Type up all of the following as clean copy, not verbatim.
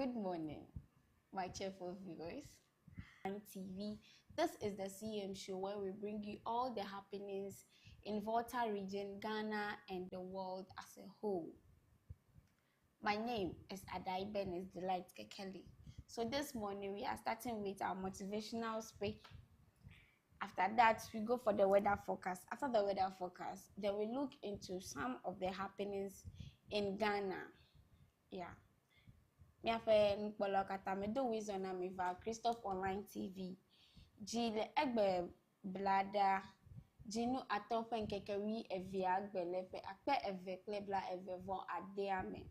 Good morning, my cheerful viewers. On TV, this is the CM show where we bring you all the happenings in Volta region, Ghana, and the world as a whole. My name is Adai Benes Delight Kekeli. So this morning we are starting with our motivational speech. After that, we go for the weather forecast. After the weather forecast, then we look into some of the happenings in Ghana. Yeah. Me afe nkpolo kata me do wizon na me va Christophe Online TV. Jile egbe blada jinu atofen kekewi evi agbelefe akpe eve klebla eve von adeame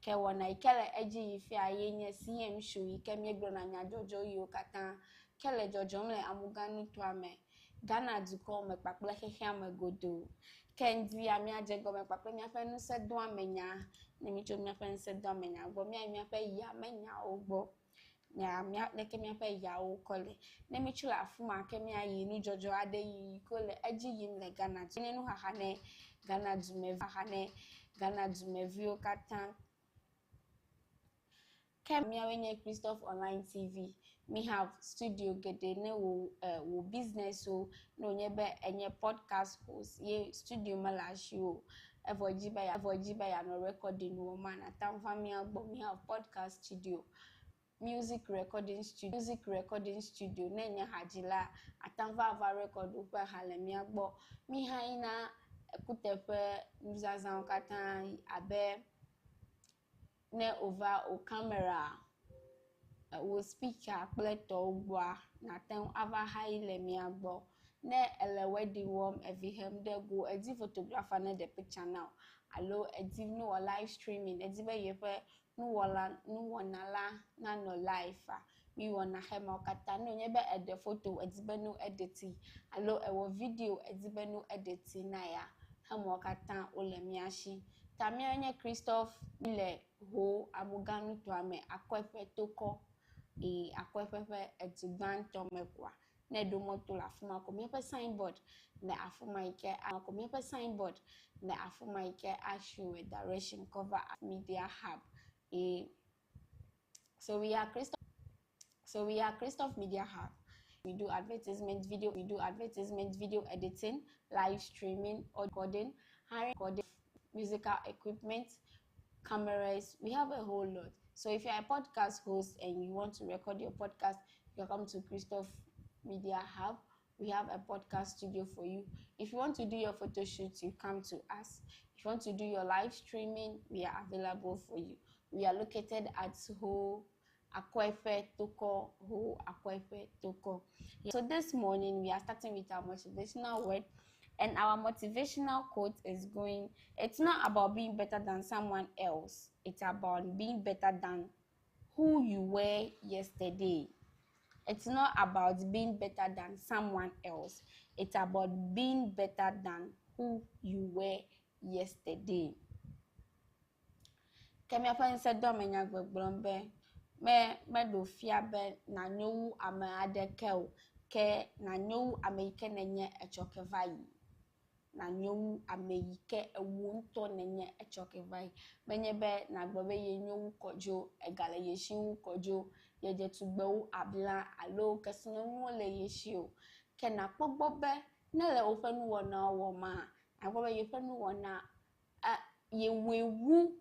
ke wona ikele eji ife ayenye CM show ikemi egbo na nya jojo yo kata kele jojo mle amuganu tuame Ghana duko me pakple hehia me godo kendi ami ajego me pakple mi afe nu se do amenya ne mi cho mi afe nu se do amenya gbo mi afe ya menya ogbo ya mi leke mi afe ya o kole ne mi chula afuma ke mi ayi nu jojo ade yi kole eji yim le Ghana jine nu hahane Ghana dume view kata kem mi awenye Christophe Online TV me have studio gede ne wo business o no nyebe enye podcast host ye studio malashi o evojiba ya no recording wo man atamfa mi agbo me have podcast studio music recording studio nenya hajila atamfa ava record upe halemi agbo mi haina kutepe mzazan kata abe ne over o camera wo speaker pleto gwa na ten ava haile mi agbo ne ele wedding wom evihem de go edi photographer na the picture now allo edi no live streaming edi be yefe nu wonala na no live mi wona hema kata no nyebe ede photo edi be no edit allo ewo video edi be no edit na ya hema kata ole mi ashi tami onye Christophe ile ho amuganu to ame akwefe toko akwefefe etigban tomekwa ne do moto la fuma ko mi pe signboard na afuma ike ko mi pe signboard na afuma ike ashu direction cover media hub so we are Christophe Media Hub. We do advertisement video editing, live streaming, recording, hiring musical equipment, cameras. We have a whole lot. So if you're a podcast host and you want to record your podcast, you come to Christophe Media Hub. We have a podcast studio for you. If you want to do your photo shoot, you come to us. If you want to do your live streaming, we are available for you. We are located at Ho Akwefe Toko. So this morning we are starting with our motivational word, and our motivational quote is going, it's not about being better than someone else. It's about being better than who you were yesterday. It's not about being better than someone else. It's about being better than who you were yesterday. Kemi afa nse do menya gbegblombe me do fia be na nyowu ame adeke o ke na nyowu ame ike nenye echoke vai na nyowu ame ike ewu nto nenye echoke vai menye be na gbobe ye nyowu kojo egale ye shinwu kojo ye je tugbewu abla alo kesino mu le ye shi o ke na pogbo be ne le ofenu wona wo ma agbobe ye fenu wona ye wewu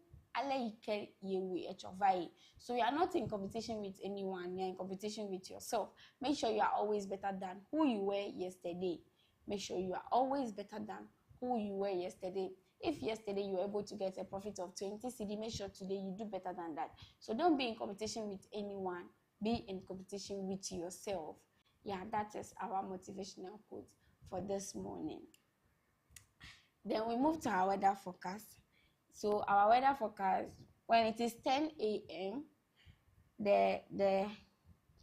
so you are not in competition with anyone, you are in competition with yourself. Make sure you are always better than who you were yesterday. Make sure you are always better than who you were yesterday. If yesterday you were able to get a profit of 20 cedi, make sure today you do better than that. So don't be in competition with anyone, be in competition with yourself. Yeah, that is our motivational quote for this morning. Then we move to our weather forecast. So our weather forecast, when it is 10 a.m., the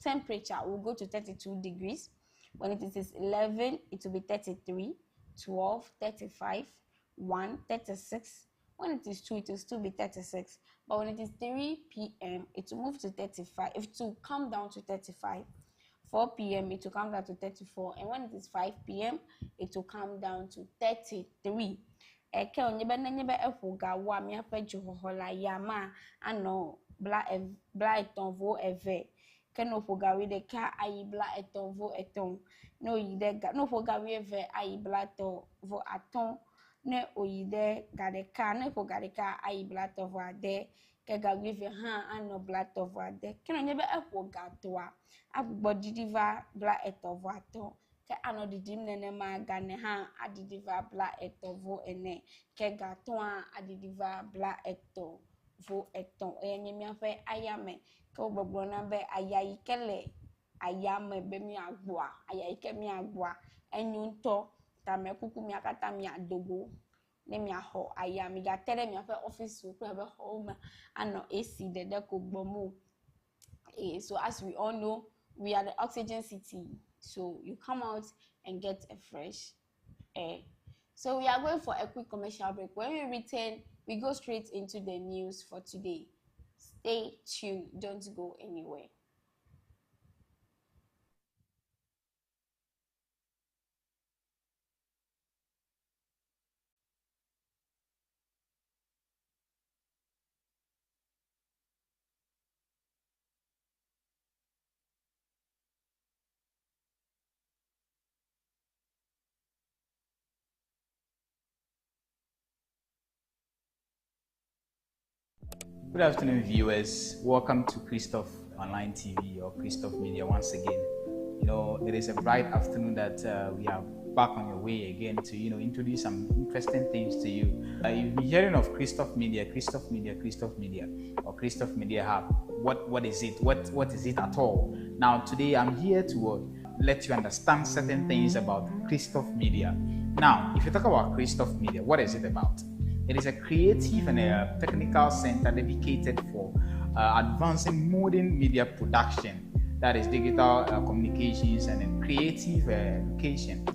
temperature will go to 32 degrees. When it is 11, it will be 33, 12, 35, 1, 36. When it is 2, it will still be 36. But when it is 3 p.m., it will move to 35. It will come down to 35. 4 p.m., it will come down to 34. And when it is 5 p.m., it will come down to 33. eke onyebe na nyebe efoga wa mi afa jihohola yama ano bla etonvo eve ke no foga we de ka ayi bla etonvo eton no yide ga no foga we eve ayi bla to vo aton ne oyide ga de ka ne foga de ka ayi bla to vo ade ke ga we ve ha ano bla to vo ade ke no nyebe efoga to a agbo didiva bla etonvo aton ke ano didim nene ma gane ha adidiva bla etovo ene ke gaton a adidiva bla etovo eton enye mi afa ayame ke ogbogbo na be ayayi kele ayame be mi agboa ayayi ke mi agboa enyunto ta me kuku mi akata mi adogo ne mi aho ayami ga tere mi afa office wo be ho ma ano AC de ko gbomo so as we all know we are the oxygen city. So you come out and get a fresh air. So we are going for a quick commercial break. When we return, we go straight into the news for today. Stay tuned. Don't go anywhere. Good afternoon, viewers. Welcome to Christoph Online TV or Christoph Media once again. It is a bright afternoon that we are back on your way again to introduce some interesting things to you. You've been hearing of Christoph Media, or Christoph Media Hub. What is it? What is it at all? Now today I'm here to let you understand certain things about Christoph Media. Now, if you talk about Christoph Media, what is it about? It is a creative and a technical center dedicated for advancing modern media production, that is digital communications and creative education.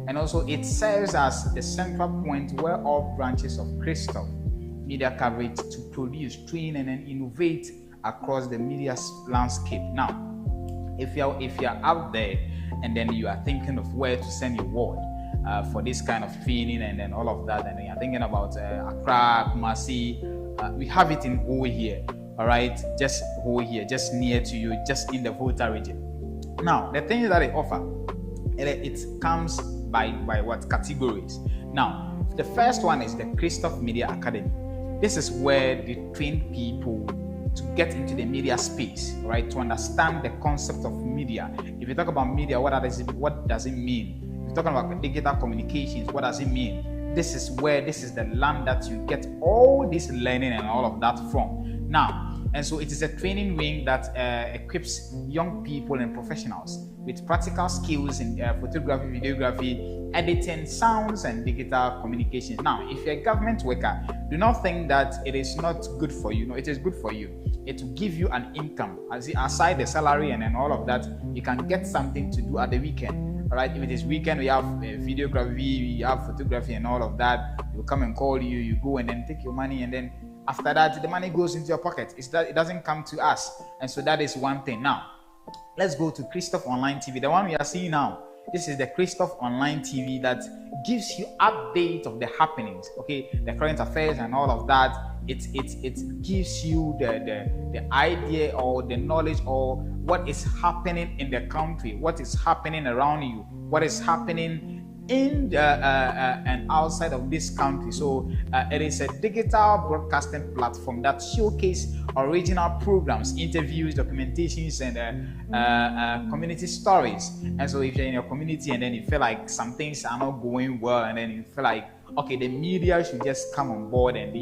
And also it serves as the central point where all branches of Christoph Media coverage to produce, train and innovate across the media landscape. Now, if you're out there and then you are thinking of where to send your word, for this kind of training and then all of that, and you're thinking about Accra, Kumasi, we have it in Ho here, all right, just Ho here, just near to you, just in the Volta region. Now, the things that they offer, it comes by what categories. Now, the first one is the Christoph Media Academy. This is where they train people to get into the media space, right, to understand the concept of media. If you talk about media, what does it mean? Talking about digital communications, what does it mean? This is the land that you get all this learning and all of that from. Now, and so it is a training wing that equips young people and professionals with practical skills in photography, videography, editing, sounds, and digital communications. Now, if you're a government worker, do not think that it is not good for you. No, it is good for you. It will give you an income. Aside the salary and all of that, you can get something to do at the weekend. All right, if it is weekend, we have videography, we have photography and all of that. They'll come and call you, you go and then take your money, and then after that, the money goes into your pocket. It doesn't come to us. And so that is one thing. Now, let's go to Christoph Online TV. The one we are seeing now, this is the Christoph Online TV that gives you updates of the happenings, okay, the current affairs and all of that. It gives you the idea or the knowledge or what is happening in the country, what is happening around you, what is happening in and outside of this country. So it is a digital broadcasting platform that showcases original programs, interviews, documentations, and community stories. And so if you're in your community and then you feel like some things are not going well, and then you feel like, okay, the media should just come on board and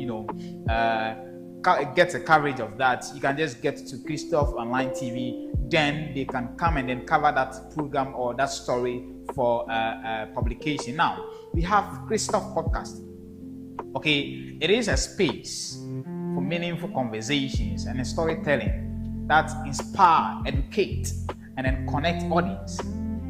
get a coverage of that, you can just get to Christoph Online TV. Then they can come and then cover that program or that story for publication. Now, we have Christoph Podcast. Okay, it is a space for meaningful conversations and storytelling that inspire, educate, and then connect audience.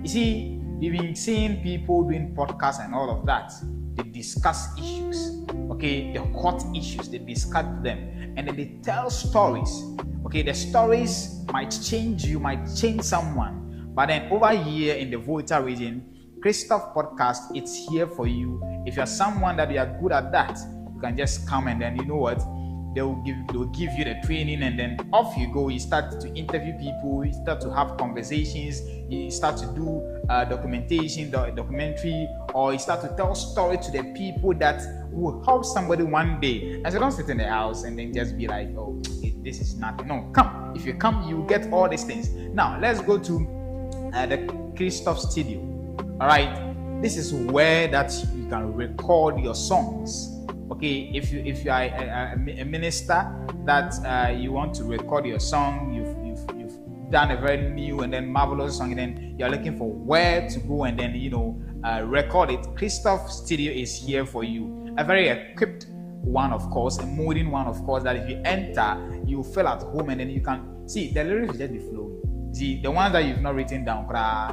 You see, we've been seeing people doing podcasts and all of that. They discuss issues, okay, the hot issues, they discuss them, and then they tell stories. Okay, the stories might change you, might change someone, but then over here in the Volta region, Christoph Podcast, it's here for you. If you're someone that you are good at that, you can just come and then you know what? They'll give you the training, and then off you go. You start to interview people, you start to have conversations, you start to do documentary, or you start to tell story to the people that will help somebody one day. And so don't sit in the house and then just be like, oh, this is nothing. No, come. If you come, you get all these things. Now let's go to the Christoph Studio. All right, this is where that you can record your songs. Okay, if you are a minister that you want to record your song, you've done a very new and then marvelous song, and then you're looking for where to go and then record it. Christoph Studio is here for you. A very equipped one, of course, a modern one, of course, that if you enter, you feel at home, and then you can see the lyrics will just be flowing. See, the ones that you've not written down,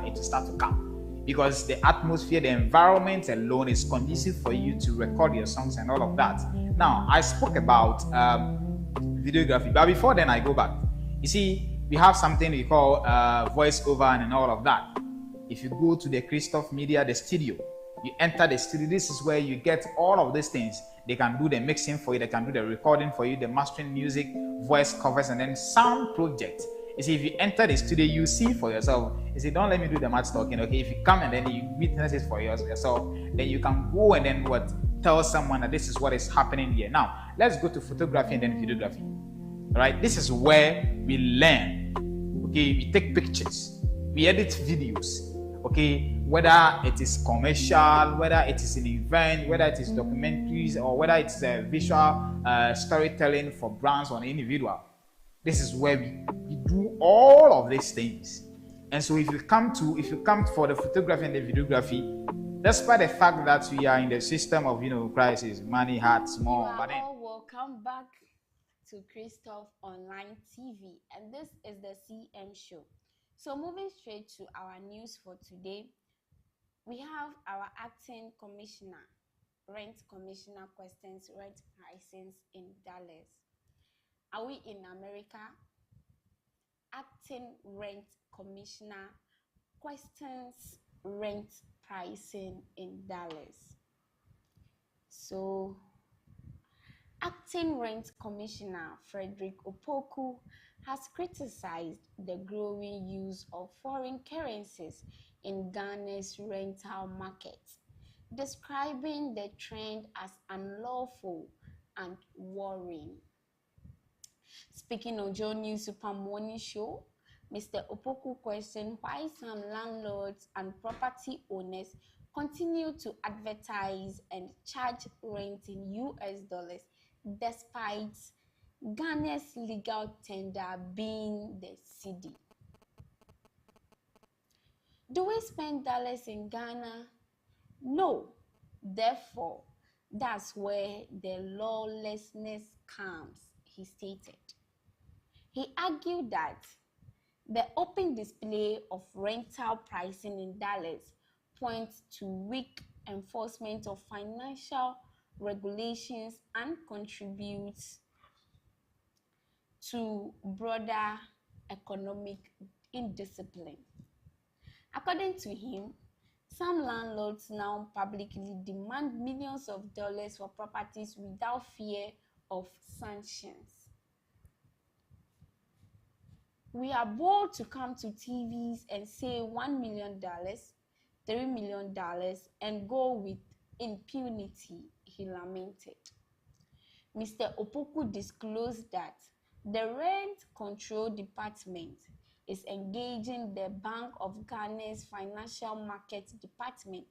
it will start to come. Because the atmosphere, the environment alone is conducive for you to record your songs and all of that. Now, I spoke about videography, but before then I go back. You see, we have something we call voiceover and all of that. If you go to the Christoph Media, the studio, you enter the studio, this is where you get all of these things. They can do the mixing for you, they can do the recording for you, the mastering music, voice covers, and then sound project. You see, if you enter the studio, you see for yourself. You see, don't let me do the much talking, okay? If you come and then you witness it for yourself, then you can go and then tell someone that this is what is happening here. Now, let's go to photography and then videography. All right, this is where we learn. Okay, we take pictures, we edit videos. Okay, whether it is commercial, whether it is an event, whether it is documentaries, or whether it's a visual storytelling for brands or an individual. This is where we do all of these things. And so if you come for the photography and the videography, despite the fact that we are in the system of crisis, money, hard, small, but then welcome back to Christoph Online TV, and this is the CM show. So moving straight to our news for today, we have our acting commissioner, rent commissioner questions rent pricings in Dallas. Are we in America? Acting rent commissioner questions rent pricing in Dallas. So, acting rent commissioner Frederick Opoku has criticized the growing use of foreign currencies in Ghana's rental market, describing the trend as unlawful and worrying. Speaking on Joe News Super Morning Show, Mr. Opoku questioned why some landlords and property owners continue to advertise and charge rent in US dollars despite Ghana's legal tender being the cedi. Do we spend dollars in Ghana? No. Therefore, that's where the lawlessness comes, he stated. He argued that the open display of rental pricing in Dallas points to weak enforcement of financial regulations and contributes to broader economic indiscipline. According to him, some landlords now publicly demand millions of dollars for properties without fear of sanctions. We are bold to come to TVs and say $1 million, $3 million, and go with impunity, he lamented. Mr. Opoku disclosed that the Rent Control Department is engaging the Bank of Ghana's Financial Market Department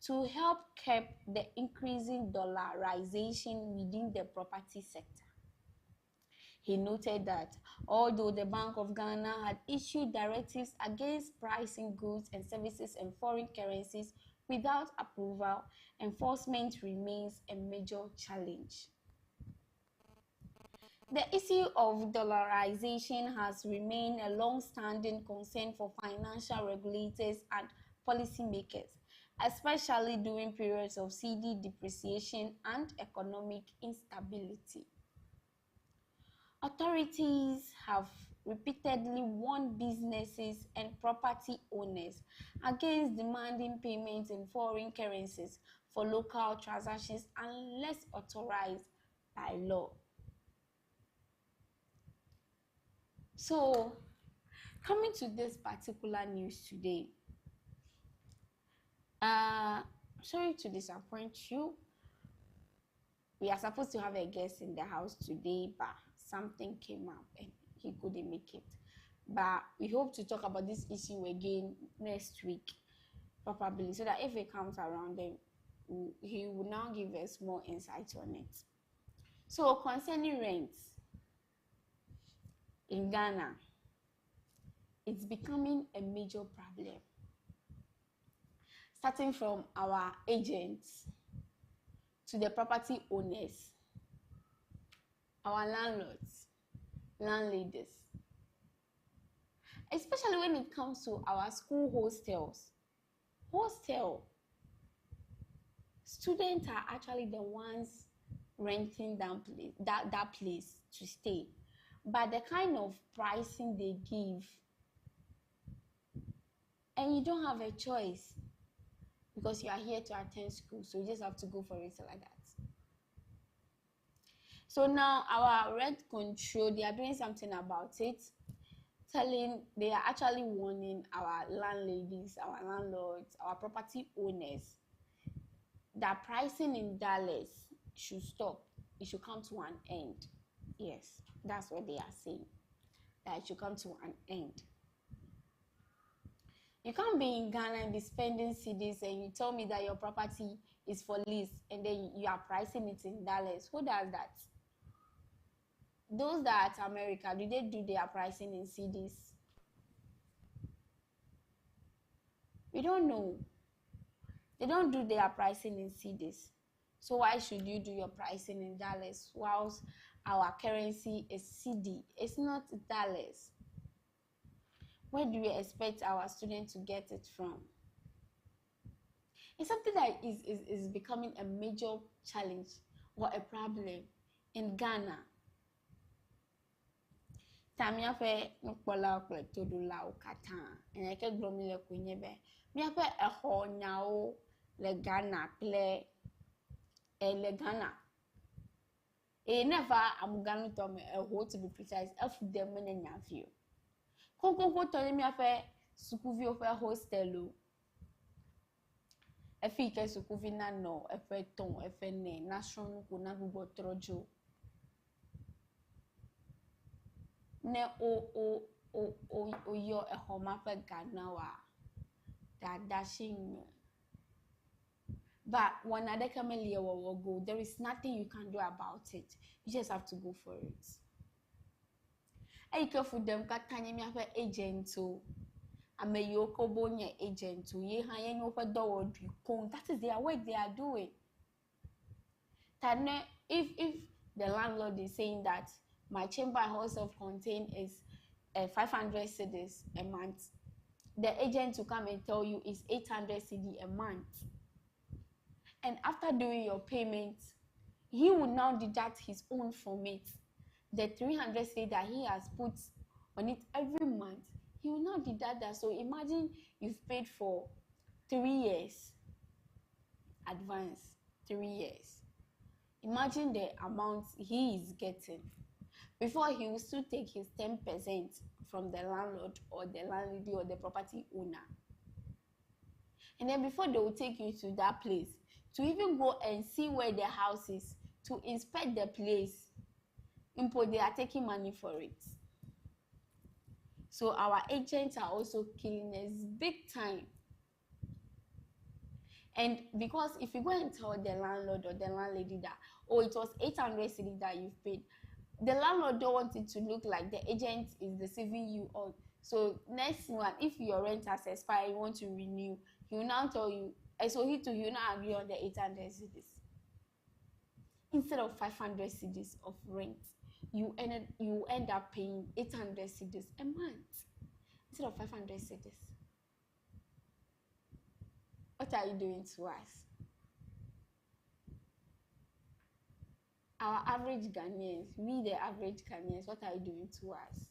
to help curb the increasing dollarization within the property sector. He noted that although the Bank of Ghana had issued directives against pricing goods and services in foreign currencies without approval, enforcement remains a major challenge. The issue of dollarization has remained a long-standing concern for financial regulators and policymakers, especially during periods of cedi depreciation and economic instability. Authorities have repeatedly warned businesses and property owners against demanding payments in foreign currencies for local transactions unless authorized by law. So, coming to this particular news today, sorry to disappoint you. We are supposed to have a guest in the house today, but something came up and he couldn't make it. But we hope to talk about this issue again next week, probably, so that if it comes around, then he will now give us more insight on it. So, concerning rents in Ghana, it's becoming a major problem. Starting from our agents to the property owners, our landlords, landladies, especially when it comes to our school hostels. Students are actually the ones renting that place to stay, but the kind of pricing they give, and you don't have a choice because you are here to attend school, so you just have to go for it like that. So now our rent control, they are doing something about it, they are actually warning our landladies, our landlords, our property owners that pricing in Dallas should stop. It should come to an end. Yes, that's what they are saying, that it should come to an end. You can't be in Ghana and be spending cedis and you tell me that your property is for lease and then you are pricing it in Dallas. Who does that? Those that are America, do they do their pricing in cedis? We don't know. They don't do their pricing in cedis. So why should you do your pricing in Dallas whilst our currency is cedi? It's not Dallas. Where do we expect our students to get it from? It's something that is becoming a major challenge or a problem in Ghana. Tamia fe nukpola okleto do la okata eneke glomi le kunyebe mia fe eho nyao le Ghana ple le Ghana never amuganu to me eho to be precise efu dem na nyafio konkonko to mia fe sukuvi ofe hostelo efi ke sukuvi na no efe ton efe ne national ko na gugo trojo ne o yo ehoma fe Ghana wa dashing. But when adekemeli will go, there is nothing you can do about it. You just have to go for it. Hey, careful them katanya mi afa agent to ameyoko bonye agent to ye hanye nyofa do kon. That is their work they are doing. Tane if the landlord is saying that my chamber house self-contained is 500 cedis a month, the agent will come and tell you it's 800 cedi a month. And after doing your payment, he will now deduct his own from it. The 300 cedi that he has put on it every month, he will now deduct that. So imagine you've paid for 3 years advance, 3 years. Imagine the amount he is getting. Before he will still take his 10% from the landlord or the landlady or the property owner. And then before they will take you to that place, to even go and see where the house is, to inspect the place, they are taking money for it. So our agents are also killing us big time. And because if you go and tell the landlord or the landlady that, oh, it was 800 cedi that you've paid, the landlord don't want it to look like the agent is deceiving you all. So next one, if your rent has expired, you want to renew, he will now tell you, so he will now agree on the 800 cedis. Instead of 500 cedis of rent, you end up paying 800 cedis a month instead of 500 cedis. What are you doing to us? Our average Ghanaians, we the average Ghanaians, what are you doing to us?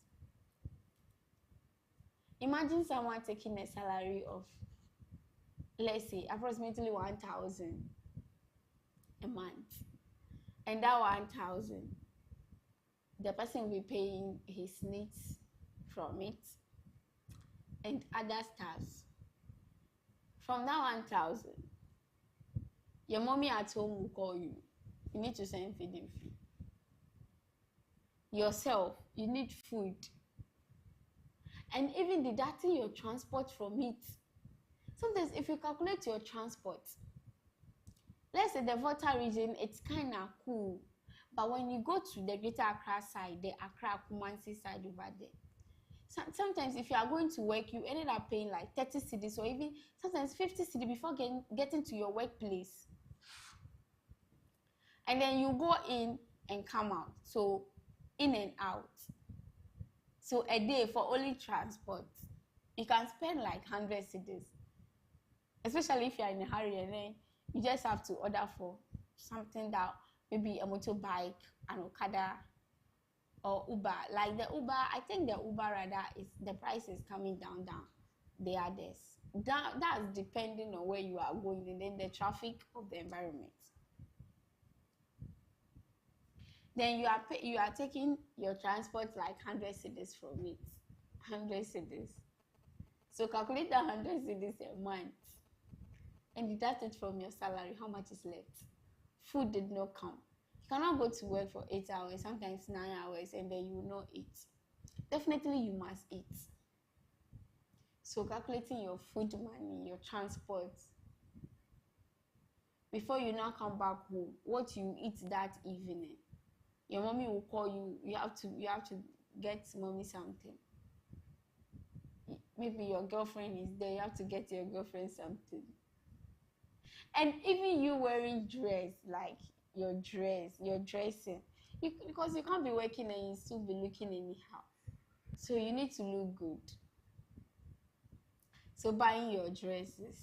Imagine someone taking a salary of, let's say, approximately 1,000 a month, and that 1,000, the person will be paying his needs from it and other stuffs. From that 1,000, your mommy at home will call you. You need to send feeding fee. Yourself, you need food. And even deducting your transport from it. Sometimes if you calculate your transport, let's say the Volta region, it's kind of cool. But when you go to the Greater Accra side, the Accra Kumasi side over there, sometimes if you are going to work, you ended up paying like 30 cedis or even sometimes 50 cedis before getting to your workplace. And then you go in and come out. So in and out. So a day for only transport, you can spend like 100 cedis. Especially if you are in a hurry, and then you just have to order for something that maybe a motorbike, an Okada, or Uber. Like the Uber, I think the Uber rather is the price is coming down. The others. That's depending on where you are going and then the traffic of the environment. Then you are taking your transport like 100 cedis from it. 100 cedis. So calculate the 100 cedis a month and deduct it from your salary. How much is left? Food did not come. You cannot go to work for 8 hours, sometimes 9 hours, and then you will not eat. Definitely you must eat. So calculating your food money, your transport, before you now come back home, what you eat that evening. Your mommy will call you. You have to get mommy something. Maybe your girlfriend is there. You have to get your girlfriend something. And even you wearing dress, like your dressing, because you can't be working and you still be looking anyhow. So you need to look good. So buying your dresses,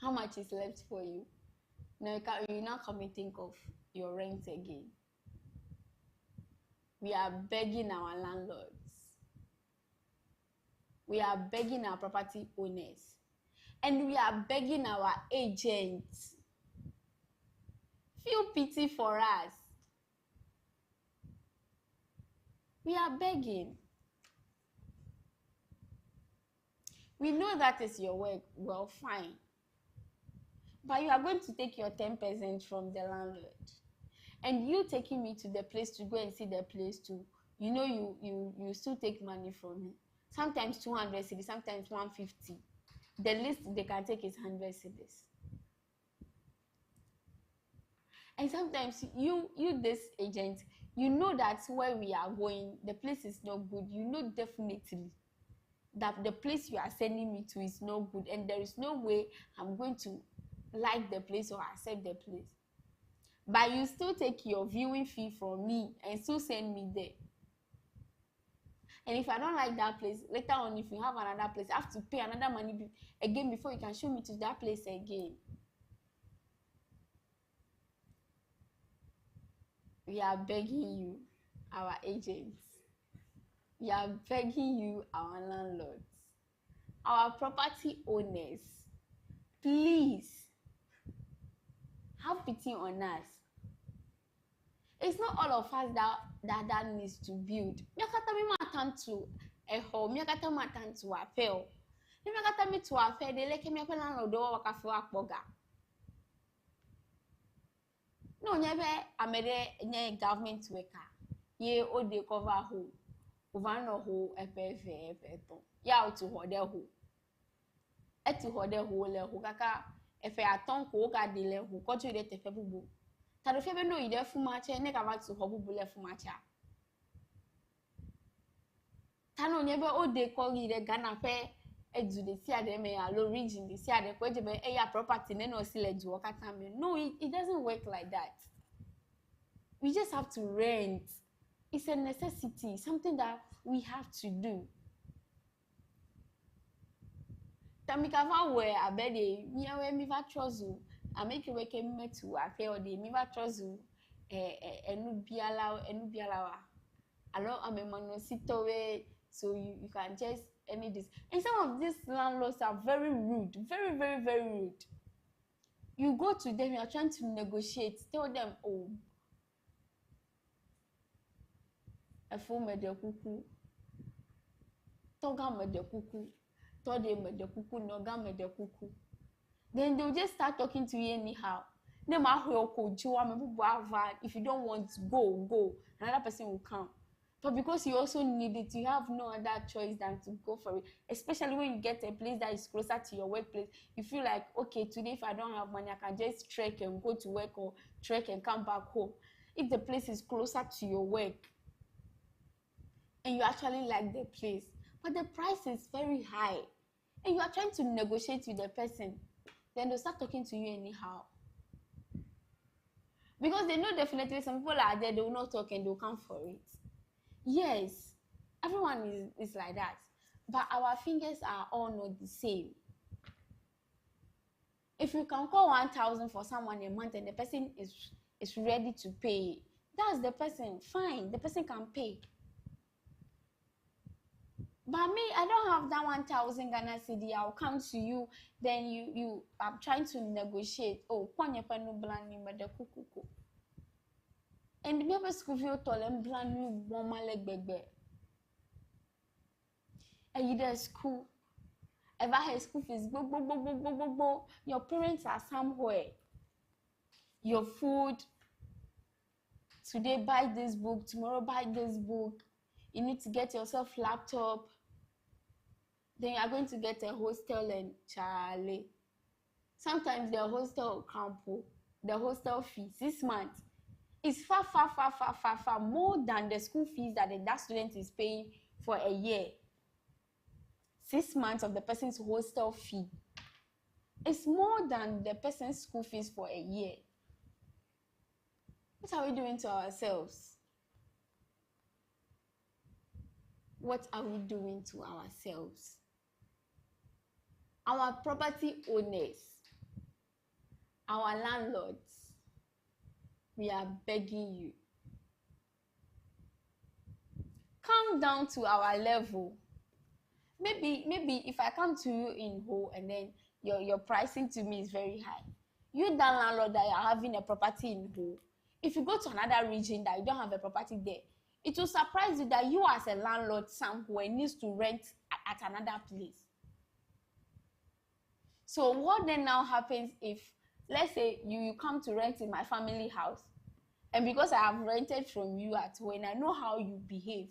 how much is left for you? Now you now come and think of your rent again. We are begging our landlords. We are begging our property owners. And we are begging our agents. Feel pity for us. We are begging. We know that is your work. Well, fine. But you are going to take your 10% from the landlord. And you taking me to the place to go and see the place too, you still take money from me. Sometimes 200 cedis, sometimes 150. The least they can take is 100 cedis. And sometimes you this agent, you know that where we are going, the place is not good. You know definitely that the place you are sending me to is not good, and there is no way I'm going to like the place or accept the place. But you still take your viewing fee from me and still send me there. And if I don't like that place, later on, if you have another place, I have to pay another money again before you can show me to that place again. We are begging you, our agents. We are begging you, our landlords, our property owners. Please, have pity on us. It's not all of us that needs to build. Miakata mi matan to a home. Miakata matan to a fail. Miakata mi to a fail. They like me akwela no do waka fe akpoga. No nyebe amede nye government worker. Ye o de cover ho. Over no ho epefe epeto. Ya o to ho de ho. E to ho de ho le ho kaka efe aton ko ka de le ho ko to de tefe bubu. Tado febe no ide fumache ne ka to ho bubu le fumacha. Tano nyebe o de ko ide Ghana fe edu de si ade me ya low region de si ade ko ejebe e ya property ne no si le du okata me. No, it doesn't work like that. We just have to rent. It's a necessity, something that we have to do. Tamikava we abede miawe mi va trozu I make you wake me to I feel the mi va trozu enu biala wa alo amemano sitowe So you can just any this. And some of these landlords are very rude, very, very, very rude. You go to them, you are trying to negotiate, tell them, oh, efo me de kuku, toga me de kuku, tode me de kuku, noga me de kuku. Then they'll just start talking to you anyhow. If you don't want to go, another person will come. But because you also need it, you have no other choice than to go for it. Especially when you get a place that is closer to your workplace. You feel like, okay, today if I don't have money, I can just trek and go to work, or trek and come back home. If the place is closer to your work and you actually like the place, but the price is very high and you are trying to negotiate with the person, then they'll start talking to you anyhow. Because they know definitely some people are there, they will not talk and they'll come for it. Yes, everyone is like that. But our fingers are all not the same. If you can call 1,000 for someone a month and the person is ready to pay, that's the person. Fine, the person can pay. But me, I don't have that 1,000 Ghana cedi. I'll come to you, then you I'm trying to negotiate. Oh, kwanye panu blani mede kukuku. And the baby school feel tall and blani woma leg bebe. And you there school. Ever had school fees, bo. Your parents are somewhere. Your food. Today buy this book, tomorrow buy this book. You need to get yourself laptop. Then you are going to get a hostel and Charlie. Sometimes the hostel campo, the hostel fee 6 months is far more than the school fees that that student is paying for a year. 6 months of the person's hostel fee is more than the person's school fees for a year. What are we doing to ourselves? What are we doing to ourselves? Our property owners, our landlords, we are begging you. Come down to our level. Maybe if I come to you in Ho and then your pricing to me is very high. You that landlord that are having a property in Ho, if you go to another region that you don't have a property there, it will surprise you that you as a landlord somewhere needs to rent at another place. So what then now happens if, let's say you come to rent in my family house, and because I have rented from you at home and I know how you behave,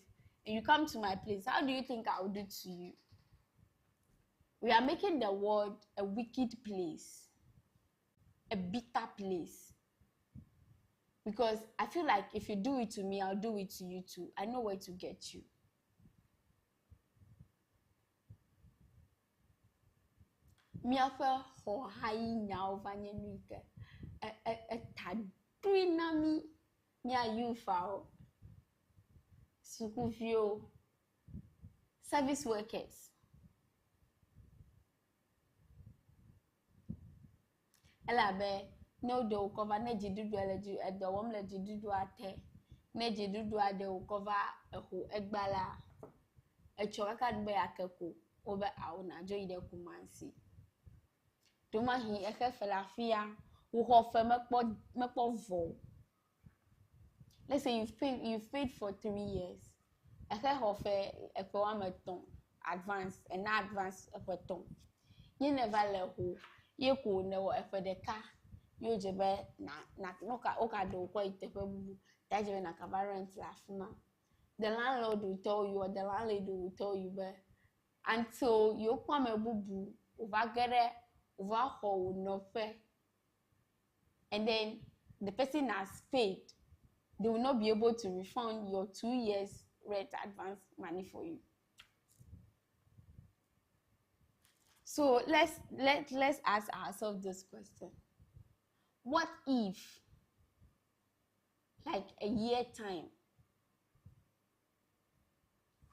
and you come to my place, how do you think I will do to you? We are making the world a wicked place, a bitter place. Because I feel like if you do it to me, I'll do it to you too. I know where to get you. Miafa ho hai nyao vanye nuike. Tadrinami mia yufao. Sukufio. Service workers. Elabe no do cover neji dudu eleji edo wom leji dudu ate. Neji dudu ade o cover eho egbala. Echoraka dbe akeko obe auna jo ide kumansi. Toma hi efe felafia wo hofe mekpo vo. Let's say you've paid for 3 years. Efe hofe efe wa meton advance and advance efe ton. You never le ho. Ye ko ne wo efe de ka. You jebe na oka do ko itefe bubu. That jebe na cover rent la fuma. The landlord will tell you, or the landlady will tell you, but until you come a bubu, over no fair, and then the person has paid, they will not be able to refund your 2 years rent advance money for you. So let's ask ourselves this question: what if, like a year time,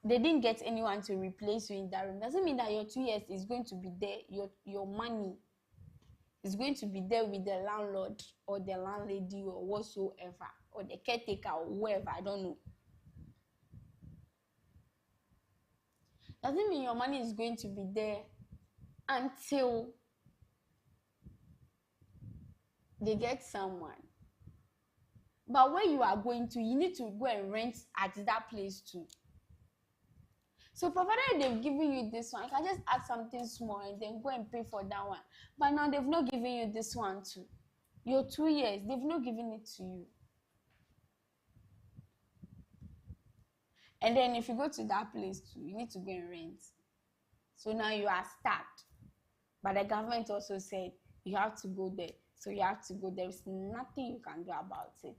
they didn't get anyone to replace you in that room? Doesn't mean that your 2 years is going to be there. Your money is going to be there with the landlord or the landlady or whatsoever, or the caretaker or whoever, I don't know. doesn't mean your money is going to be there until they get someone. But where you are going to, you need to go and rent at that place too. So provided they've given you this one, you can just add something small and then go and pay for that one. But now they've not given you this one too. Your 2 years, they've not given it to you. And then if you go to that place too, you need to go and rent. So now you are stuck. But the government also said you have to go there. So you have to go. There is nothing you can do about it.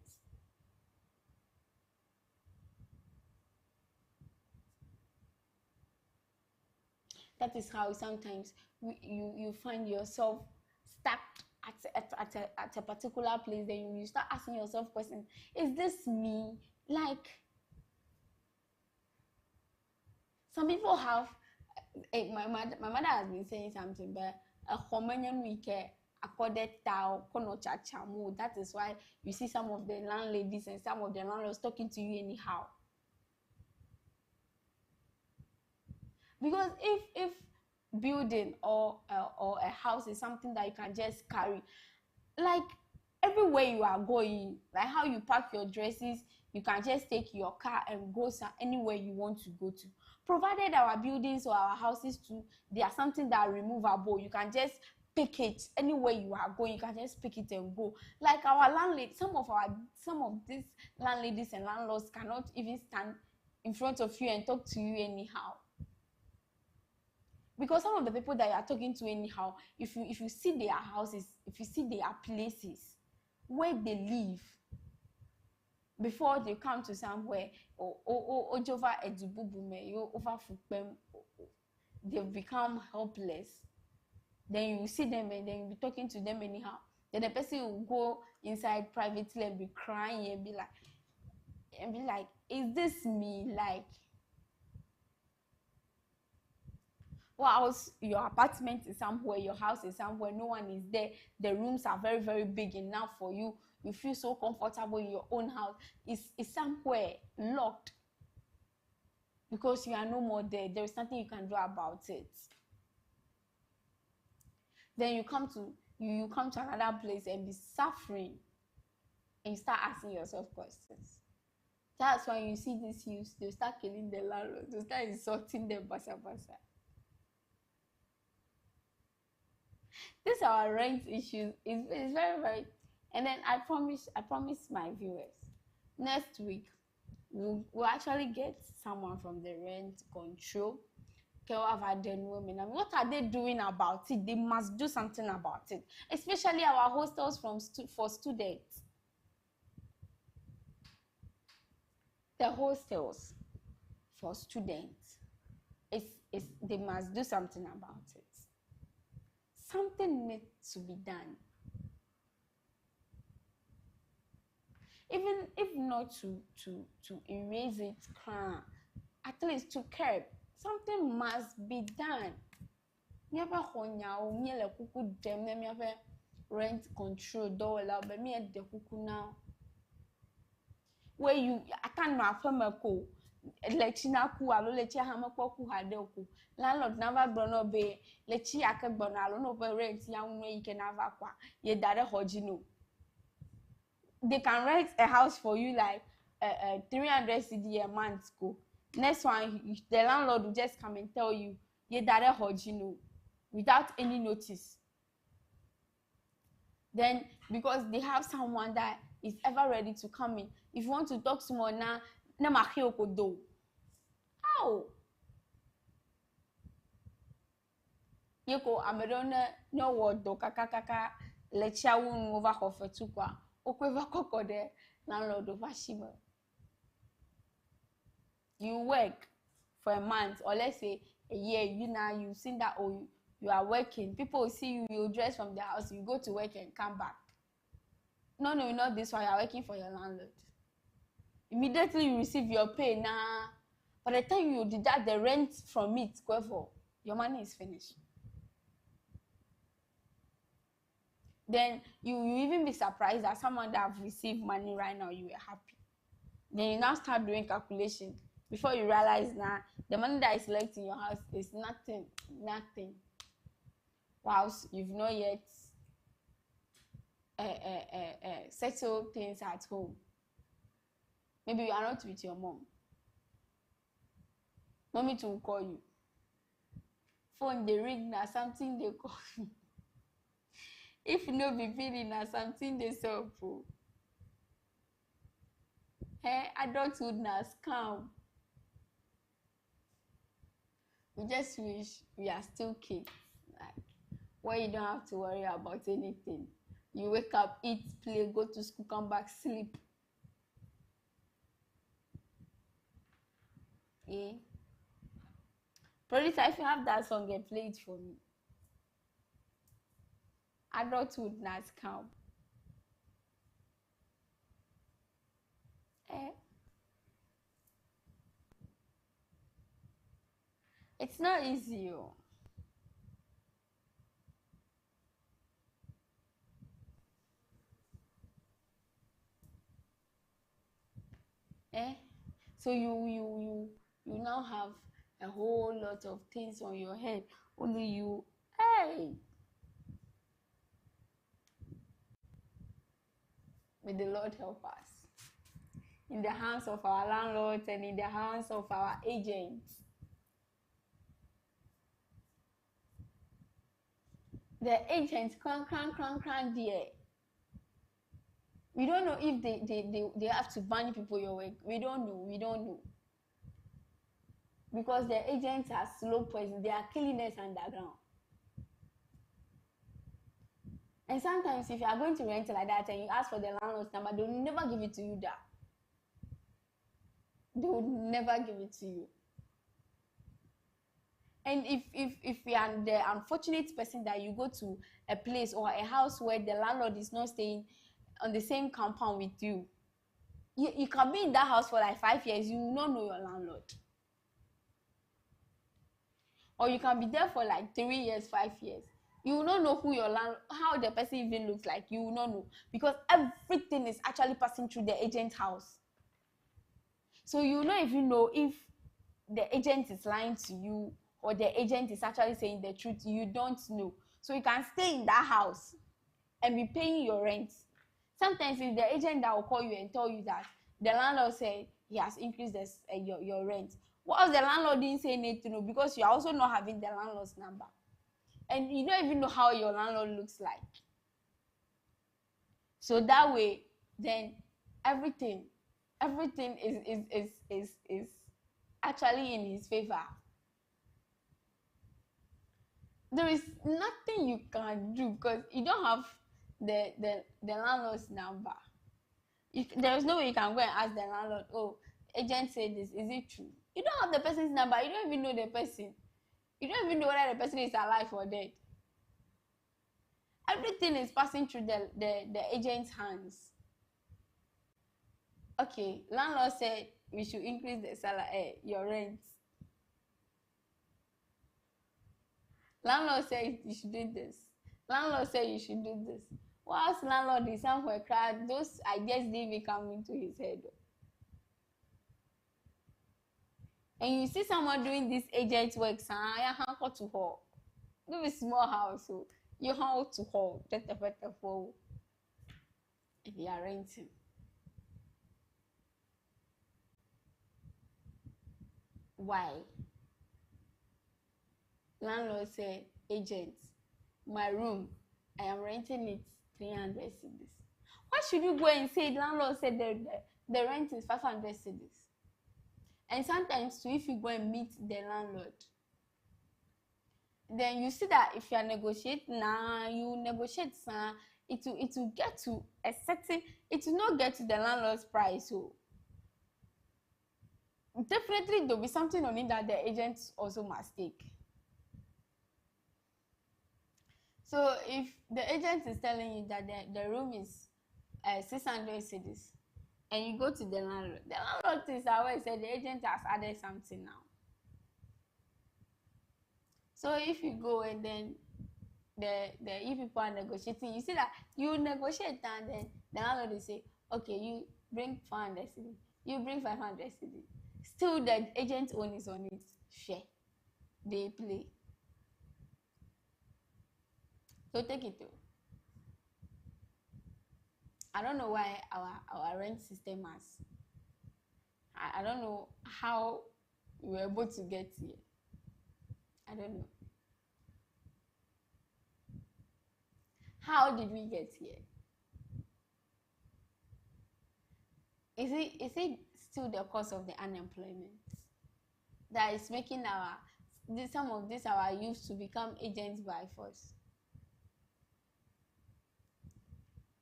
That is how sometimes you find yourself stuck at a particular place. Then you start asking yourself questions. Is this me? Like, some people have, my mother has been saying something, but a common week accorded that is why you see some of the landladies and some of the landlords talking to you anyhow. Because if building or a house is something that you can just carry, like everywhere you are going, like how you pack your dresses, you can just take your car and go anywhere you want to go to. Provided our buildings or our houses too, they are something that are removable. You can just pick it anywhere you are going. You can just pick it and go. Like our landlady, some of these landladies and landlords cannot even stand in front of you and talk to you anyhow. Because some of the people that you are talking to anyhow, if you see their houses, if you see their places where they live, before they come to somewhere, they've become helpless. Then you see them and then you be talking to them anyhow. Then the person will go inside privately and be crying and be like, is this me? Like, whilst your apartment is somewhere, your house is somewhere, no one is there, the rooms are very, very big enough for you, you feel so comfortable in your own house, it's somewhere locked because you are no more there. There is nothing you can do about it. Then you come to another place and be suffering, and you start asking yourself questions. That's why you see these youths, they start killing the landlords, they start insulting them, basa basa. This our rent issue is very, very. And then I promise my viewers, next week we'll actually get someone from the rent control. What are they doing about it? They must do something about it, especially our hostels for students. The hostels for students, they must do something about it. Something needs to be done. Even if not to erase it, at least to curb. Something must be done. Rent control now. Where you landlord never gonna be lechi akagbono alo no be rent ya nwe you can never kwa ye dare hojino. They can rent a house for you like 300 cedi a month go. Next one, the landlord will just come and tell you ye dare hojino without any notice. Then because they have someone that is ever ready to come in. If you want to talk small now, na mahioko do. How? Yeko amerona no word do kaka lecha won over hofetu kwa okweva kokode landlord over shima. You work for a month or let's say a year, you've seen that you are working, people will see you, you dress from the house, you go to work and come back. No, not this one, you are working for your landlord. Immediately you receive your pay now. By the time you deduct the rent from it, your money is finished. Then you even be surprised that someone that have received money right now, you were happy. Then you now start doing calculation. Before you realize now, the money that is left in your house is nothing. Whilst you've not yet settled things at home. Maybe you are not with your mom. Mommy to call you. Phone they ring na something they call you. If no be feeling na something they solve for. Adulthood na scam. We just wish we are still kids, like where you don't have to worry about anything. You wake up, eat, play, go to school, come back, sleep. Yeah. Producer, if you have that song, play it for me. Adulthood na scam. It's not easy. So you now have a whole lot of things on your head. Only you. Hey. May the Lord help us. In the hands of our landlords and in the hands of our agents. The agents crank there. We don't know if they have to ban people your work. We don't know. Because the agents are slow poison. They are killing us underground. And sometimes if you are going to rent like that and you ask for the landlord's number, they will never give it to you that. They will never give it to you. And if you are the unfortunate person that you go to a place or a house where the landlord is not staying on the same compound with you, you can be in that house for like 5 years, you will not know your landlord. Or you can be there for like 3 years, 5 years. You will not know who your landlord, how the person even looks like. You will not know. Because everything is actually passing through the agent's house. So you will not even know if the agent is lying to you or the agent is actually saying the truth. You don't know. So you can stay in that house and be paying your rent. Sometimes it's the agent that will call you and tell you that the landlord said he has increased your rent. What else the landlord didn't say need to know, because you are also not having the landlord's number. And you don't even know how your landlord looks like. So that way, then everything is actually in his favor. There is nothing you can do because you don't have the landlord's number. There is no way you can go and ask the landlord, oh, agent said this, is it true? You don't have the person's number. You don't even know the person. You don't even know whether the person is alive or dead. Everything is passing through the agent's hands. Okay, landlord said we should increase the salary, your rent. Landlord said you should do this. Landlord said you should do this. Whilst landlord is somewhere cried, those ideas didn't even come into his head. And you see someone doing this agent work, to her. Give a small house, so you have to hold just a better for if you are renting. Why? Landlord said, agent, my room, I am renting it 300 cedis. Why should you go and say landlord said the rent is 500 cedis? And sometimes too, if you go and meet the landlord, then you see that if you are negotiating now, you negotiate, it will get to a certain, it will not get to the landlord's price. So definitely there will be something on it that the agent also must take. So if the agent is telling you that the room is 600 cedis, and you go to the landlord is aware, said the agent has added something now. So if you go and then if people are negotiating, you see that you negotiate and then the landlord will say, okay, you bring 400 cedis, you bring 500 cedis. Still, the agent own is on it. Share. They play. So take it too. I don't know why our rent system has. I don't know how we were able to get here. I don't know. How did we get here? Is it still the cause of the unemployment that is making some of our youth to become agents by force?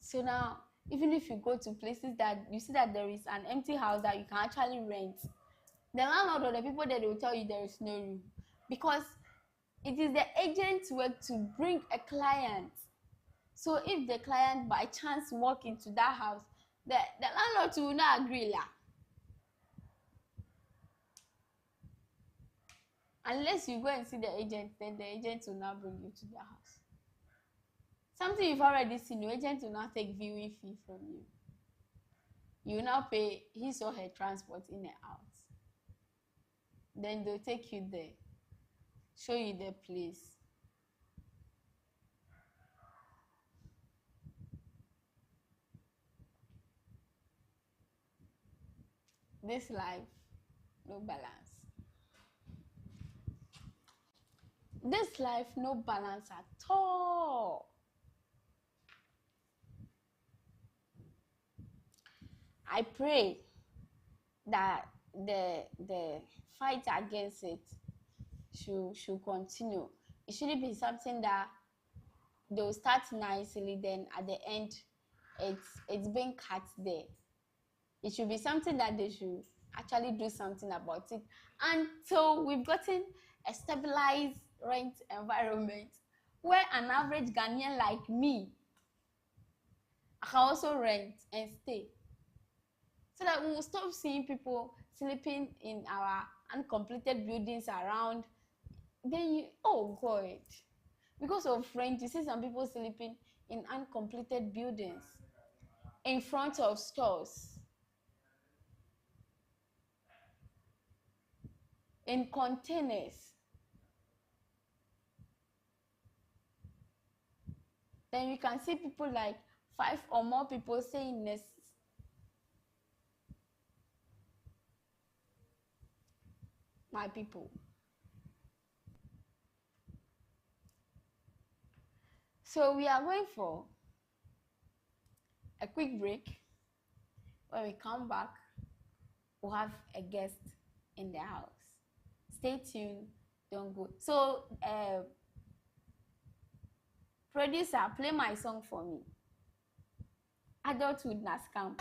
So now, even if you go to places that you see that there is an empty house that you can actually rent, the landlord or the people there, they will tell you there is no room, because it is the agent's work to bring a client. So if the client by chance walk into that house, the landlord will not agree lah. Unless you go and see the agent, then the agent will not bring you to the house. Something you've already seen, the agent will not take viewing fee from you. You will now pay his or her transport in and out. Then they'll take you there, show you the place. This life, no balance. This life, no balance at all. I pray that the fight against it should continue. It shouldn't be something that they'll start nicely, then at the end, it's being cut there. It should be something that they should actually do something about it until we've gotten a stabilized rent environment where an average Ghanaian like me can also rent and stay. So that we will stop seeing people sleeping in our uncompleted buildings around. Then oh God, because of rent, you see some people sleeping in uncompleted buildings in front of stores, in containers. Then you can see people like 5 or more people saying this. My people. So we are going for a quick break. When we come back, we'll have a guest in the house. Stay tuned, don't go. So, producer, play my song for me. Adulthood na scam.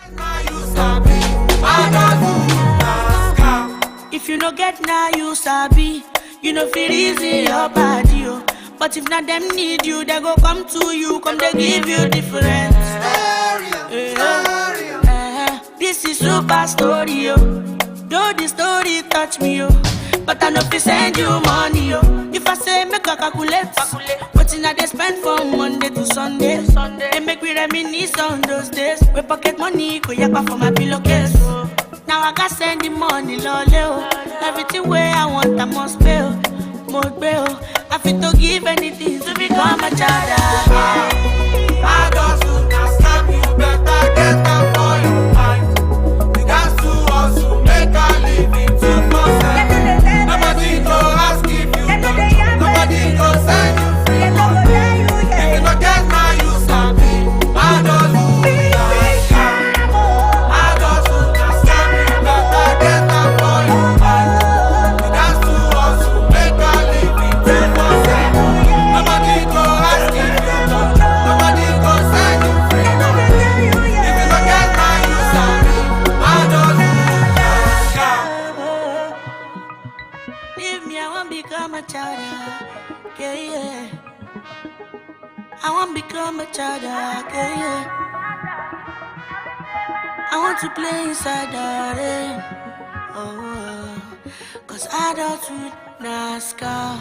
If you no get now, you sabi. You know feel easy your body, oh. But if not them need you, they go come to you, come they give you different. This is super story, oh. Though the story touch me, oh. But I know if send you money, oh. If I say make a calculate, what in they spend from Monday to Sunday. They make me reminisce on those days. We pocket money, go yakpa for my pillowcase. Now I got send the money, loleo. Everything where I want, I must pay, must pay. I fit to give anything to become a child. I don't do not stop you, better get up for your mind. We got to also make a living 2%. Nobody go ask if you don't. Nobody go send you free. If you don't get my use, I don't do I want become a child, yeah. I want to play inside the rain. Oh, cause adulthood NASCAR.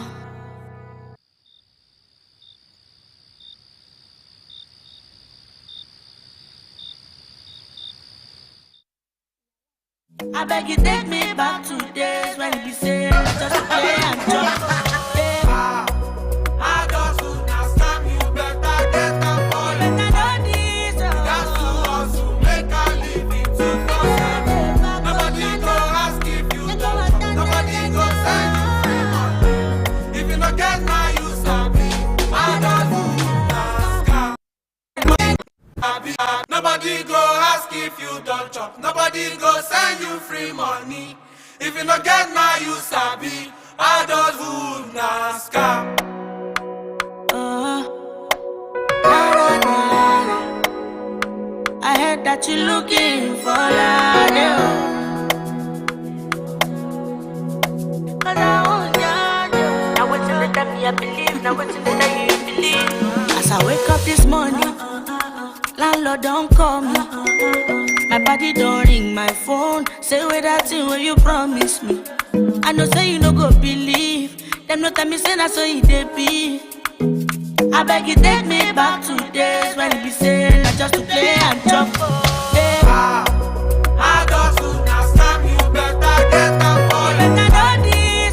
I beg you take me back to days when you be saying just to play and jump. I just would not stop you better get them for you. That's to us who make a living to forsake. Nobody go ask if you don't. Nobody go send you free money. If you don't get my use of me, I just would not. Nobody go ask if you don't chop. Nobody go send you free money. If you don't get my you sabi, I just would not scam. I heard that you're looking for love. Now what's in the time I believe, now what's in the time you believe. As I wake up this morning, landlord don't call me. My body don't ring my phone. Say where that thing where you promise me. I know say you no go believe. Them no tell me say that's so it dey be. I beg you take me back to days when you be saying I just to play and jump. I just would not stop you better get them for you.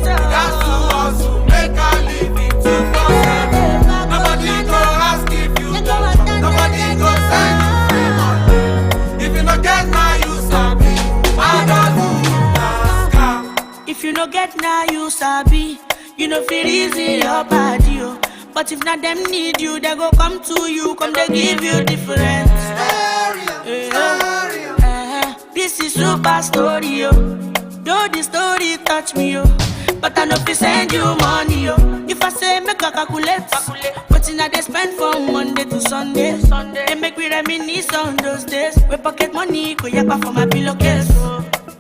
That's to us who make a living to forsake. Nobody go ask if you don't. Nobody go send you free money. If you don't get my you sabi, I just would not scam. If you no get now you sabi, you no feel easy your body. But if not them need you, they go come to you, come they give you different. This is super story, yo. Though the story touch me, yo, but I know if send you money, yo. If I say make a calculate, but in they spend from Monday to Sunday. They make me reminisce on those days. We pocket money, go yapa for my pillowcase.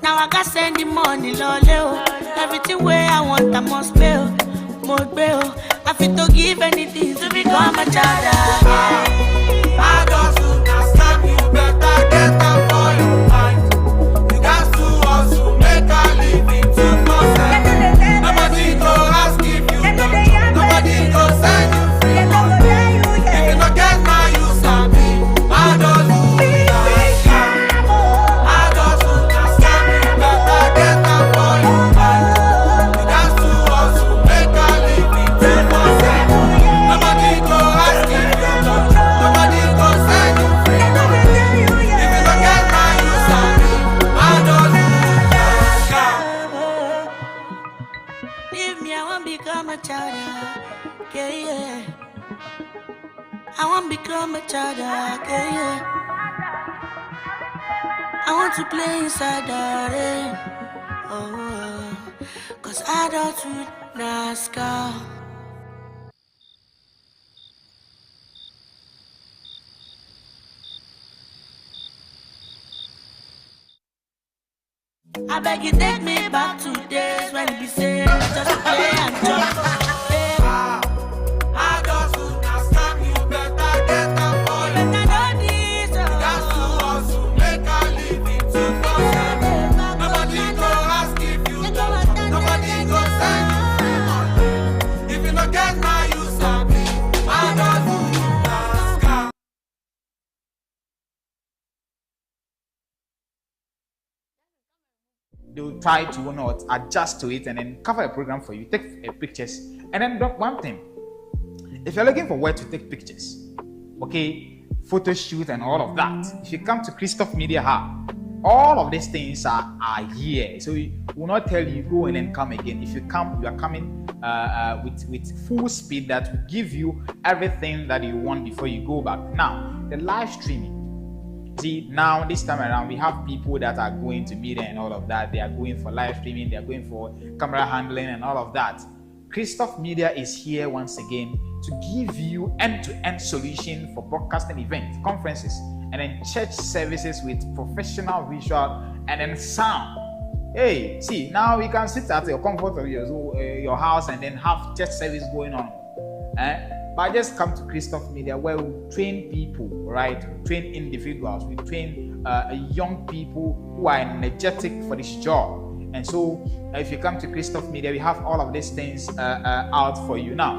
Now I got send the money, loleo. Everything where I want, I must pay. More bail. I fit to give anything to become a child. I just would not stop you better get them for your mind. You got to also make a living to forsake. Nobody go ask if you don't. Nobody go send you free money. If you don't get my you sabi, I just would not scam. I just would not stop you better get them for your mind. You got to also make a living to forsake. Nobody go ask if you don't. Nobody go send you free money. If you don't get my you sabi, I just would not scam. Leave me, I won't become a child. Yeah, yeah. I won't become a child. Yeah, yeah. I want to play inside the rain. Oh, cause I don't with NASCAR. I beg you take me back to days when you be saying just to play and jump. I just would not stop you better get them for you. That's to us who make a living to forsake. Nobody go ask if you don't. Nobody go send you free money. If you don't get my you sabi, I just would not scam. They will try to not adjust to it and then cover a program for you, take pictures. And then one thing, if you're looking for where to take pictures, okay, photo shoot and all of that, if you come to Christoph Media Hub, all of these things are here. So we will not tell you go and then come again. If you come, you are coming with full speed that will give you everything that you want before you go back. Now, the live streaming. See, now this time around, we have people that are going to media and all of that. They are going for live streaming, they are going for camera handling and all of that. Christoph Media is here once again to give you end-to-end solution for broadcasting events, conferences, and then church services with professional visual and then sound. Hey, see, now we can sit at your comfort of your house and then have church service going on. But just come to Christoph Media where we train people, right? We train individuals, we train young people who are energetic for this job. And so if you come to Christoph Media, we have all of these things out for you. Now,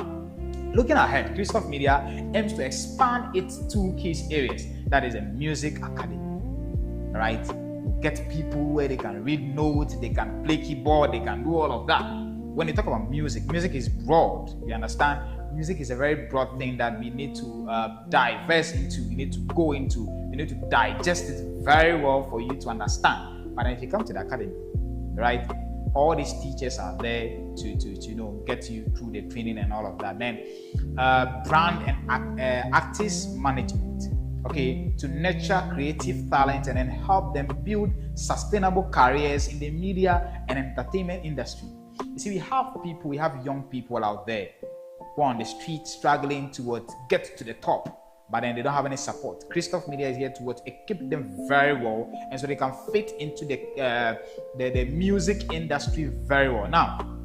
looking ahead, Christoph Media aims to expand its two key areas. That is a music academy, right? get people where they can read notes, they can play keyboard, they can do all of that. When you talk about music, music is broad. You understand? Music is a very broad thing that we need to diverse into, we need to go into, we need to digest it very well for you to understand. But if you come to the academy, right, all these teachers are there to get you through the training and all of that. Then brand and artist management, okay, to nurture creative talent and then help them build sustainable careers in the media and entertainment industry. You see, we have young people out there who are on the street struggling to get to the top, but then they don't have any support. Christoph Media is here to equip them very well, and so they can fit into the music industry very well. Now,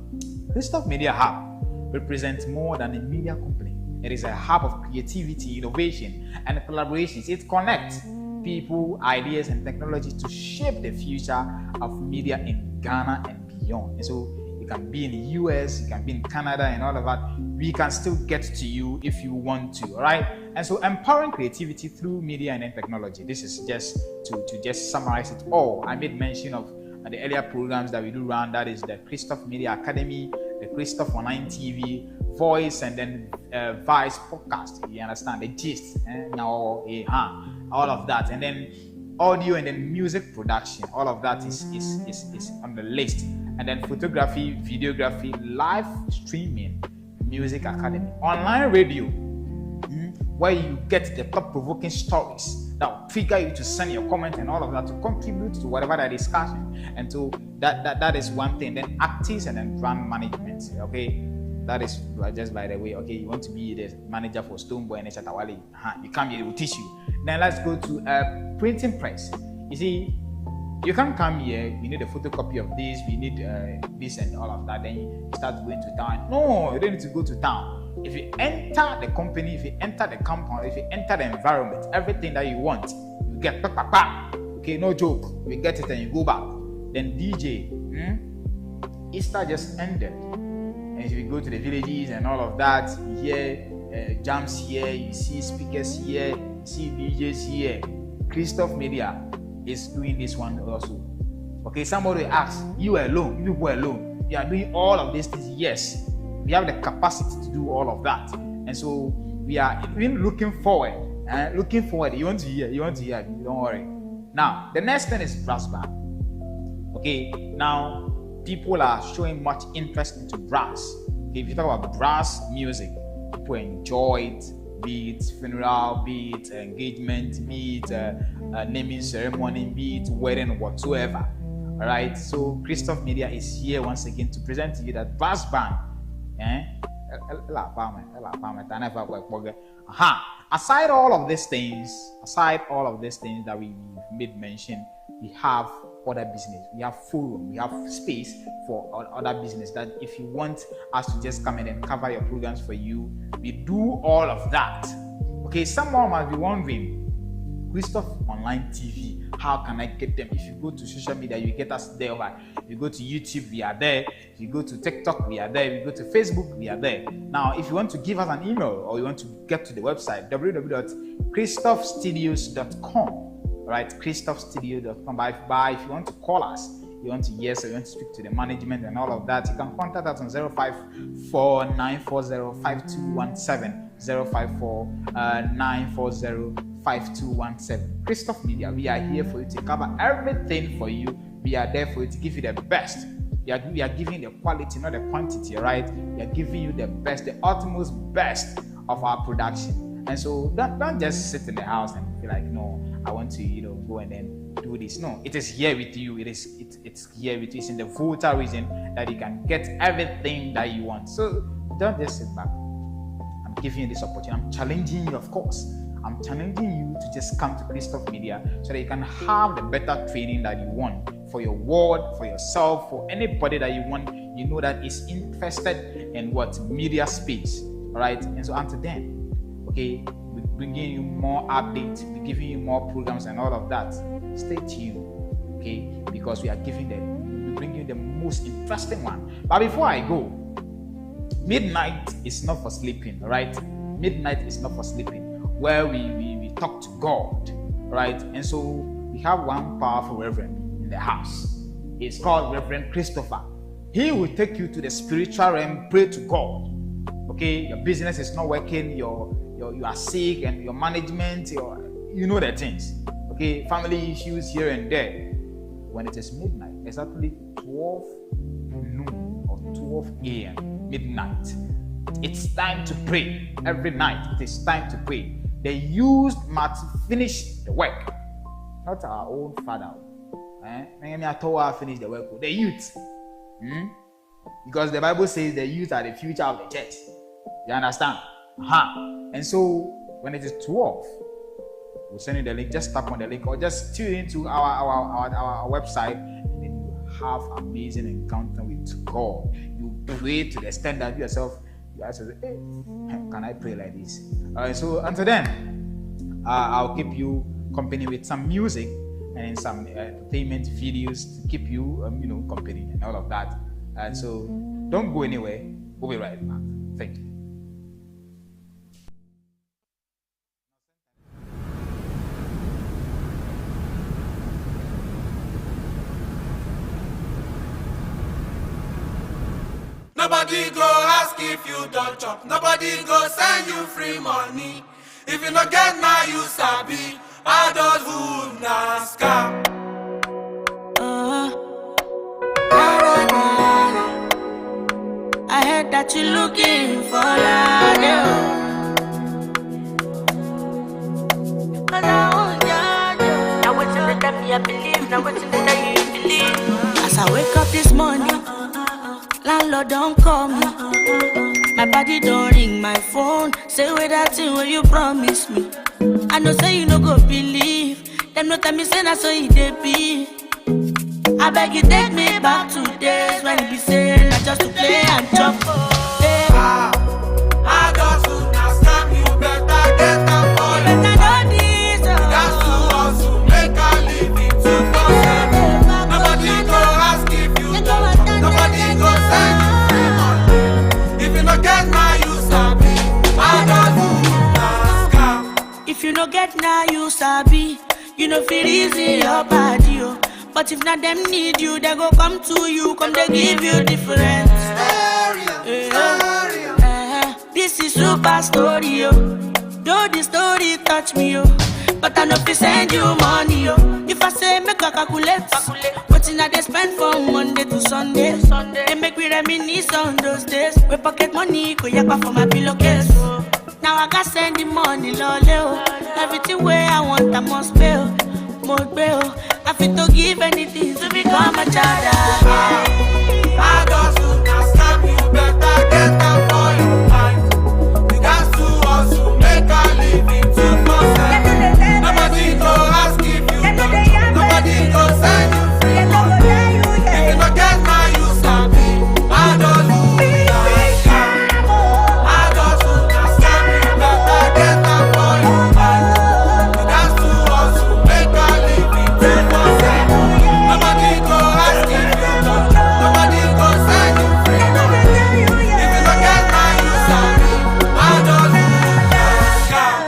Christoph Media Hub represents more than a media company. It is a hub of creativity, innovation, and collaborations. It connects people, ideas, and technology to shape the future of media in Ghana and beyond. And so you can be in the US, you can be in Canada, and all of that. We can still get to you if you want to, all right? And so empowering creativity through media and technology. This is just to just summarize it all. I made mention of the earlier programs that we do run. That is the Christoph Media Academy, the Christoph Online TV, Voice, and then Vice podcast. You understand the gist? All of that, and then audio and then music production. All of that is on the list. And then photography, videography, live streaming, music academy, online radio, where you get the thought-provoking stories that will trigger you to send your comment and all of that to contribute to whatever they're discussing. And so that is one thing. Then artists and then brand management. Okay, that is just by the way. Okay, you want to be the manager for Stonebwoy and Chatawale. You come here, they will teach you. Then let's go to printing press. You see, you can't come here, you need a photocopy of this, we need this and all of that, then you start going to town. No, you don't need to go to town. If you enter the company, if you enter the compound, if you enter the environment, everything that you want, you get okay, no joke, you get it and you go back. Then DJ, Easter just ended. And if you go to the villages and all of that, you hear jams here, you see speakers here, you see DJs here. Christoph Media is doing this one also. Okay, somebody asks, you alone, you people alone, you are doing all of these things. Yes, we have the capacity to do all of that. And so we are even looking forward. You want to hear, don't worry. Now, the next thing is brass band. Okay, now people are showing much interest into brass. Okay, if you talk about brass music, people enjoy it. Be it funeral, be it engagement, be it naming ceremony, be it wedding, whatsoever. All right. So Christoph Media is here once again to present to you that brass band. Aside all of these things that we made mention, we have other business. We have forum. We have space for other business. That if you want us to just come in and cover your programs for you, we do all of that. Okay, someone might be wondering, Christoph Online TV, how can I get them? If you go to social media, you get us there. Right? If you go to YouTube, we are there. If you go to TikTok, we are there. If you go to Facebook, we are there. Now, if you want to give us an email or you want to get to the website, www.christophstudios.com. Right, christophstudio.com. By if you want to call us, you want to or you want to speak to the management and all of that, you can contact us on 054-940-5217, 054-940-5217. Christoph Media, we are here for you to cover everything for you. We are there for you to give you the best. We are giving the quality, not the quantity, right? We are giving you the best, the utmost best of our production. And so don't just sit in the house and feel like, no, I want to, go and then do this. No, it is here with you. It's here with you. It's in the Volta region that you can get everything that you want. So don't just sit back. I'm giving you this opportunity. I'm challenging you, of course. I'm challenging you to just come to Christoph Media so that you can have the better training that you want for your ward, for yourself, for anybody that you want, that is interested in what media space. All right. And so until then, okay, we're bringing you more updates, we're giving you more programs and all of that. Stay tuned, okay? Because we're bringing you the most interesting one. But before I go, midnight is not for sleeping, right? Midnight is not for sleeping, where we talk to God, right? And so we have one powerful reverend in the house. It's called Reverend Christopher. He will take you to the spiritual realm, pray to God. Okay, your business is not working, you are sick, and your management, you know the things. Okay, family issues here and there. When it is midnight, exactly 12 noon or 12 a.m. midnight, it's time to pray. Every night, it is time to pray. The youth must finish the work, not our own father. Finish the work. The youth. Because the Bible says the youth are the future of the church. You understand? And so when it is 12, we'll send you the link. Just tap on the link or just tune into our website, and then you have amazing encounter with God. You pray to the extent that you yourself, you ask yourself, hey, can I pray like this? So until then, I'll keep you company with some music and some entertainment videos to keep you, company and all of that. And so don't go anywhere. We'll be right back. Thank you. Nobody go ask if you don't chop. Nobody go send you free money. If you not get now, you sabi. Adulthood na scam. I heard that you're looking for love. Now what's in the time I believe? Now what's in the time you believe? As I wake up this morning, landlord don't call me. My body don't ring my phone. Say with that thing where you promise me. I know say you no go believe. Them no tell me say that's so it dey be. I beg you take me back to days when you be saying not just to play and chop. Hey. I just would not scam. You better get up for you. Better know this. That's to hustle, make a living 247. Nobody go ask if you don't chop. Nobody go send you free money. If you not get now, you sabi. Adulthood na scam. If you no get now, you sabi. You know feel easy your body, oh. But if not them need you, they go come to you, come they give you different. This is super story, yo. Though the story touch me, yo, but I know if send you money, yo. If I say make a calculate, what in they spend from Monday to Sunday. They make me reminisce on those days. We pocket money, go yakba for my pillowcase. Now I got send the money, loleo. Everything where I want, I must pay. I feel to give anything to become a child. I just would not scam. You better get up for your mind. You got to hustle, make a living 247. Nobody go ask if you don't chop. Nobody go send you free money. If you not get now, you sabi. Adulthood na scam. I just would not scam. You better get up for your mind. You got to hustle, make a living 247. Nobody go ask if you don't chop. Nobody go send you free money. If you not get now, you sabi. Adulthood na scam.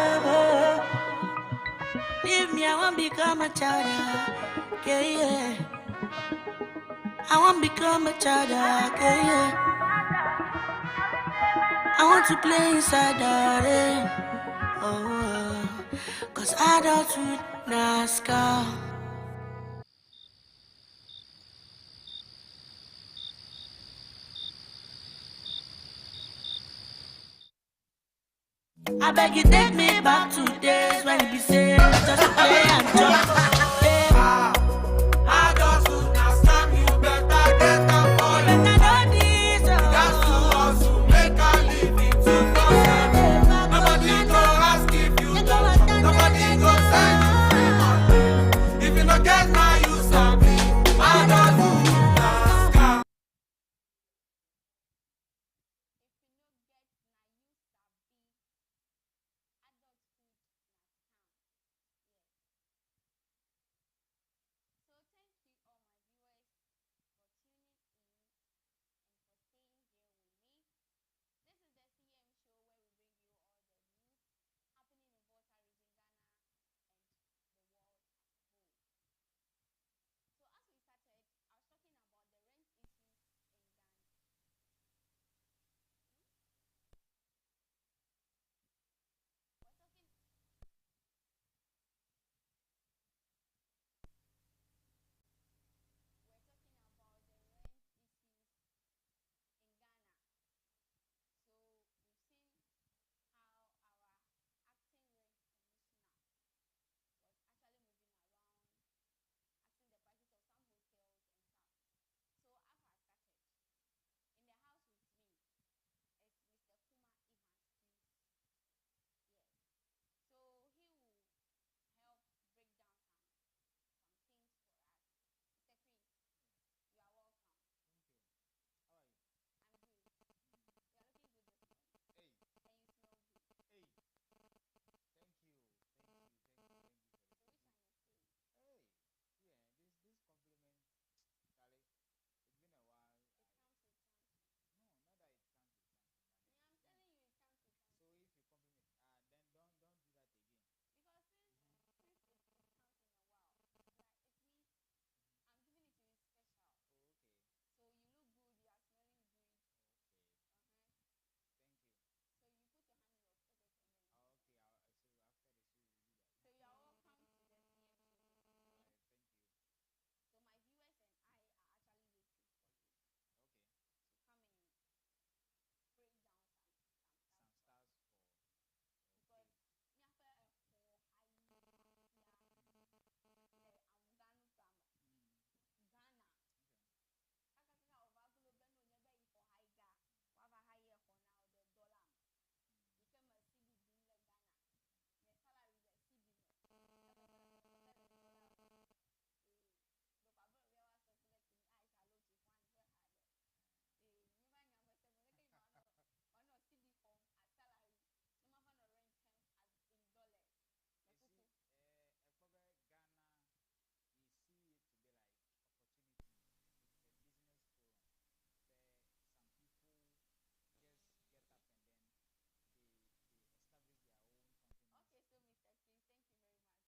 Leave me, I won't become a child. Yeah. I won't become a child. Yeah. I want to play inside the rain. Oh, cause adulthood NASCAR. I beg you take me back to days when you be saying just to play and jump.